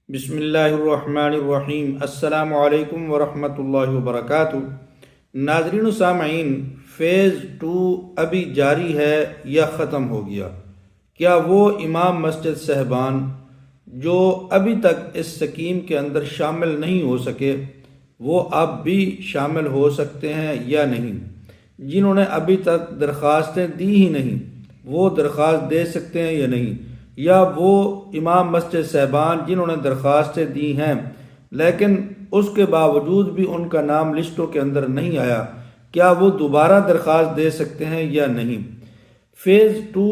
بسم اللہ الرحمن الرحیم۔ السلام علیکم ورحمۃ اللہ وبرکاتہ۔ ناظرین و سامعین، فیز 2 ابھی جاری ہے یا ختم ہو گیا؟ کیا وہ امام مسجد صاحبان جو ابھی تک اس سکیم کے اندر شامل نہیں ہو سکے وہ اب بھی شامل ہو سکتے ہیں یا نہیں؟ جنہوں نے ابھی تک درخواستیں دی ہی نہیں وہ درخواست دے سکتے ہیں یا نہیں؟ یا وہ امام مسجد صاحبان جنہوں نے درخواستیں دی ہیں لیکن اس کے باوجود بھی ان کا نام لسٹوں کے اندر نہیں آیا، کیا وہ دوبارہ درخواست دے سکتے ہیں یا نہیں؟ فیز 2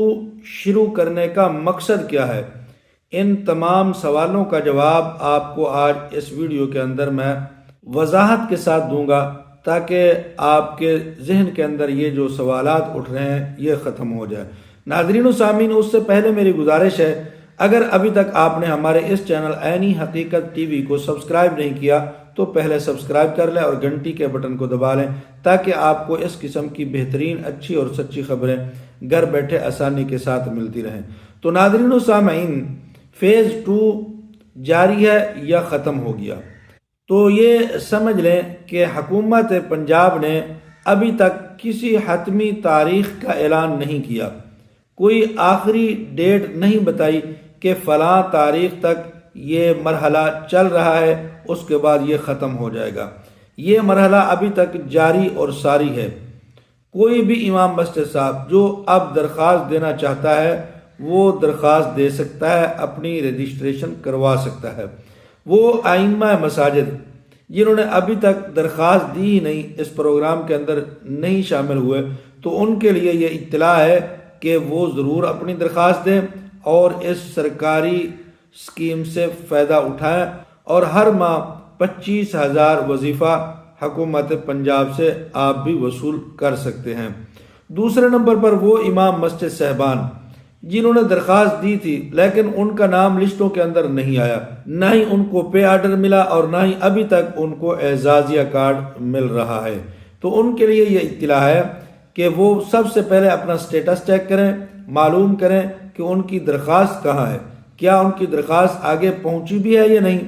شروع کرنے کا مقصد کیا ہے؟ ان تمام سوالوں کا جواب آپ کو آج اس ویڈیو کے اندر میں وضاحت کے ساتھ دوں گا تاکہ آپ کے ذہن کے اندر یہ جو سوالات اٹھ رہے ہیں یہ ختم ہو جائے۔ ناظرین و سامعین، اس سے پہلے میری گزارش ہے، اگر ابھی تک آپ نے ہمارے اس چینل عینی حقیقت ٹی وی کو سبسکرائب نہیں کیا تو پہلے سبسکرائب کر لیں اور گھنٹی کے بٹن کو دبا لیں تاکہ آپ کو اس قسم کی بہترین اچھی اور سچی خبریں گھر بیٹھے آسانی کے ساتھ ملتی رہیں۔ تو ناظرین و سامعین، فیز 2 جاری ہے یا ختم ہو گیا؟ تو یہ سمجھ لیں کہ حکومت پنجاب نے ابھی تک کسی حتمی تاریخ کا اعلان نہیں کیا، کوئی آخری ڈیٹ نہیں بتائی کہ فلاں تاریخ تک یہ مرحلہ چل رہا ہے، اس کے بعد یہ ختم ہو جائے گا۔ یہ مرحلہ ابھی تک جاری اور ساری ہے۔ کوئی بھی امام مسجد صاحب جو اب درخواست دینا چاہتا ہے وہ درخواست دے سکتا ہے، اپنی رجسٹریشن کروا سکتا ہے۔ وہ ائمہ مساجد جنہوں نے ابھی تک درخواست دی ہی نہیں، اس پروگرام کے اندر نہیں شامل ہوئے، تو ان کے لیے یہ اطلاع ہے کہ وہ ضرور اپنی درخواست دیں اور اس سرکاری سکیم سے فائدہ اٹھائیں، اور ہر ماہ 25,000 وظیفہ حکومت پنجاب سے آپ بھی وصول کر سکتے ہیں۔ دوسرے نمبر پر وہ امام مسجد صاحبان جنہوں نے درخواست دی تھی لیکن ان کا نام لسٹوں کے اندر نہیں آیا، نہ ہی ان کو پے آرڈر ملا اور نہ ہی ابھی تک ان کو اعزازیہ کارڈ مل رہا ہے، تو ان کے لیے یہ اطلاع ہے کہ وہ سب سے پہلے اپنا سٹیٹس چیک کریں، معلوم کریں کہ ان کی درخواست کہاں ہے، کیا ان کی درخواست آگے پہنچی بھی ہے یا نہیں،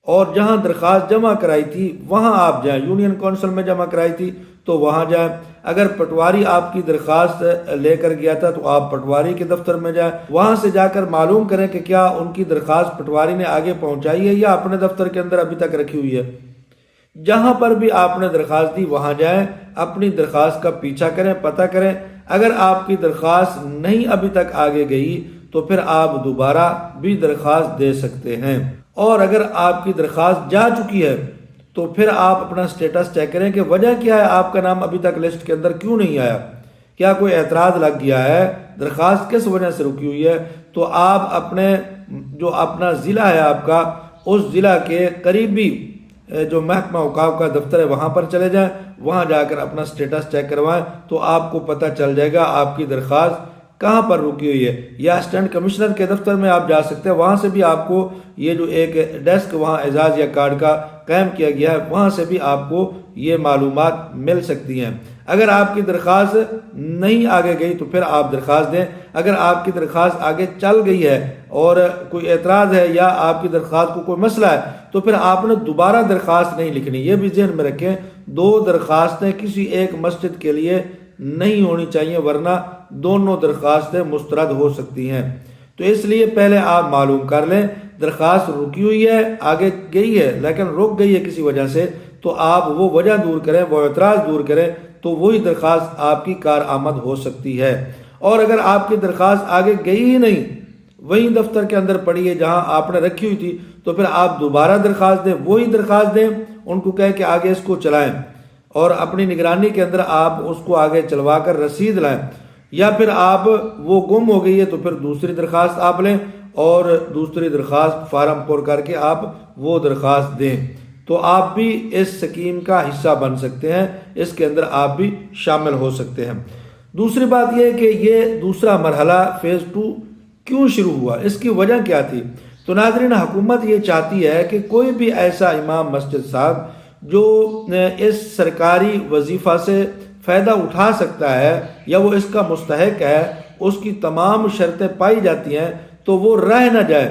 اور جہاں درخواست جمع کرائی تھی وہاں آپ جائیں۔ یونین کونسل میں جمع کرائی تھی تو وہاں جائیں، اگر پٹواری آپ کی درخواست لے کر گیا تھا تو آپ پٹواری کے دفتر میں جائیں، وہاں سے جا کر معلوم کریں کہ کیا ان کی درخواست پٹواری نے آگے پہنچائی ہے یا اپنے دفتر کے اندر ابھی تک رکھی ہوئی ہے۔ جہاں پر بھی آپ نے درخواست دی وہاں جائیں، اپنی درخواست کا پیچھا کریں، پتہ کریں۔ اگر آپ کی درخواست نہیں ابھی تک آگے گئی تو پھر آپ دوبارہ بھی درخواست دے سکتے ہیں، اور اگر آپ کی درخواست جا چکی ہے تو پھر آپ اپنا سٹیٹس چیک کریں کہ وجہ کیا ہے، آپ کا نام ابھی تک لسٹ کے اندر کیوں نہیں آیا، کیا کوئی اعتراض لگ گیا ہے، درخواست کس وجہ سے رکی ہوئی ہے۔ تو آپ اپنے جو اپنا ضلع ہے آپ کا، اس ضلع کے قریبی جو محکمہ اوقاف کا دفتر ہے وہاں پر چلے جائیں، وہاں جا کر اپنا سٹیٹس چیک کروائیں تو آپ کو پتہ چل جائے گا آپ کی درخواست کہاں پر رکی ہوئی ہے۔ یا اسسٹنٹ کمشنر کے دفتر میں آپ جا سکتے ہیں، وہاں سے بھی آپ کو یہ جو ایک ڈیسک وہاں اعزاز یا کارڈ کا قائم کیا گیا ہے وہاں سے بھی آپ کو یہ معلومات مل سکتی ہیں۔ اگر آپ کی درخواست نہیں آگے گئی تو پھر آپ درخواست دیں، اگر آپ کی درخواست آگے چل گئی ہے اور کوئی اعتراض ہے یا آپ کی درخواست کو کوئی مسئلہ ہے تو پھر آپ نے دوبارہ درخواست نہیں لکھنی۔ یہ بھی ذہن میں رکھیں، 2 درخواستیں کسی ایک مسجد کے لیے نہیں ہونی چاہیے ورنہ دونوں درخواستیں مسترد ہو سکتی ہیں۔ تو اس لیے پہلے آپ معلوم کر لیں درخواست رکی ہوئی ہے، آگے گئی ہے لیکن رک گئی ہے کسی وجہ سے، تو آپ وہ وجہ دور کریں، وہ اعتراض دور کریں، تو وہی درخواست آپ کی کارآمد ہو سکتی ہے۔ اور اگر آپ کی درخواست آگے گئی ہی نہیں، وہی دفتر کے اندر پڑی ہے جہاں آپ نے رکھی ہوئی تھی، تو پھر آپ دوبارہ درخواست دیں، وہی درخواست دیں، ان کو کہیں کہ آگے اس کو چلائیں اور اپنی نگرانی کے اندر آپ اس کو آگے چلوا کر رسید لائیں، یا پھر آپ وہ گم ہو گئی ہے تو پھر دوسری درخواست آپ لیں اور دوسری درخواست فارم پر کر کے آپ وہ درخواست دیں، تو آپ بھی اس سکیم کا حصہ بن سکتے ہیں، اس کے اندر آپ بھی شامل ہو سکتے ہیں۔ دوسری بات یہ ہے کہ یہ دوسرا مرحلہ فیز 2 کیوں شروع ہوا، اس کی وجہ کیا تھی؟ تو ناظرین، حکومت یہ چاہتی ہے کہ کوئی بھی ایسا امام مسجد صاحب جو اس سرکاری وظیفہ سے فائدہ اٹھا سکتا ہے یا وہ اس کا مستحق ہے، اس کی تمام شرطیں پائی جاتی ہیں، تو وہ رہ نہ جائے،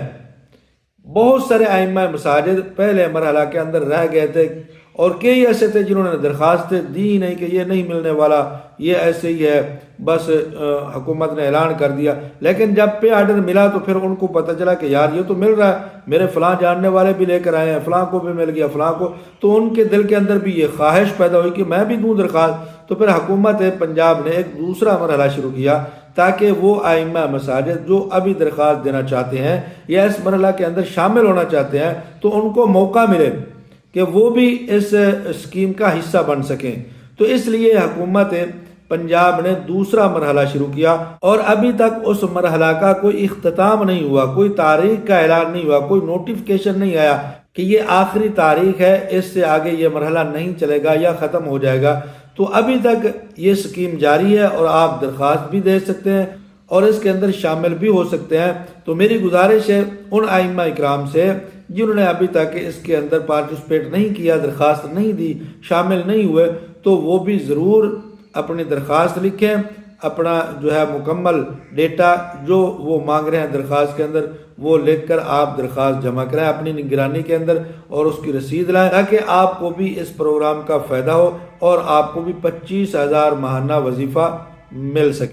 بہت سارے ائمہ مساجد پہلے مرحلہ کے اندر رہ گئے تھے اور کئی ایسے تھے جنہوں نے درخواستیں دی نہیں کہ یہ نہیں ملنے والا، یہ ایسے ہی ہے، بس حکومت نے اعلان کر دیا، لیکن جب پے آرڈر ملا تو پھر ان کو پتہ چلا کہ یار یہ تو مل رہا ہے، میرے فلاں جاننے والے بھی لے کر آئے ہیں، فلاں کو بھی مل گیا، فلاں کو، تو ان کے دل کے اندر بھی یہ خواہش پیدا ہوئی کہ میں بھی دوں درخواست۔ تو پھر حکومت پنجاب نے ایک دوسرا مرحلہ شروع کیا تاکہ وہ ائمہ مساجد جو ابھی درخواست دینا چاہتے ہیں یا اس مرحلہ کے اندر شامل ہونا چاہتے ہیں تو ان کو موقع ملے کہ وہ بھی اس اسکیم کا حصہ بن سکیں۔ تو اس لیے حکومت پنجاب نے دوسرا مرحلہ شروع کیا، اور ابھی تک اس مرحلہ کا کوئی اختتام نہیں ہوا، کوئی تاریخ کا اعلان نہیں ہوا، کوئی نوٹیفکیشن نہیں آیا کہ یہ آخری تاریخ ہے، اس سے آگے یہ مرحلہ نہیں چلے گا یا ختم ہو جائے گا۔ تو ابھی تک یہ اسکیم جاری ہے اور آپ درخواست بھی دے سکتے ہیں اور اس کے اندر شامل بھی ہو سکتے ہیں۔ تو میری گزارش ہے ان ائمہ اکرام سے جنہوں نے ابھی تک اس کے اندر پارٹیسپیٹ نہیں کیا، درخواست نہیں دی، شامل نہیں ہوئے، تو وہ بھی ضرور اپنی درخواست لکھیں، اپنا جو ہے مکمل ڈیٹا جو وہ مانگ رہے ہیں درخواست کے اندر وہ لکھ کر آپ درخواست جمع کریں اپنی نگرانی کے اندر اور اس کی رسید لائیں تاکہ آپ کو بھی اس پروگرام کا فائدہ ہو اور آپ کو بھی 25,000 ماہانہ وظیفہ مل سکے۔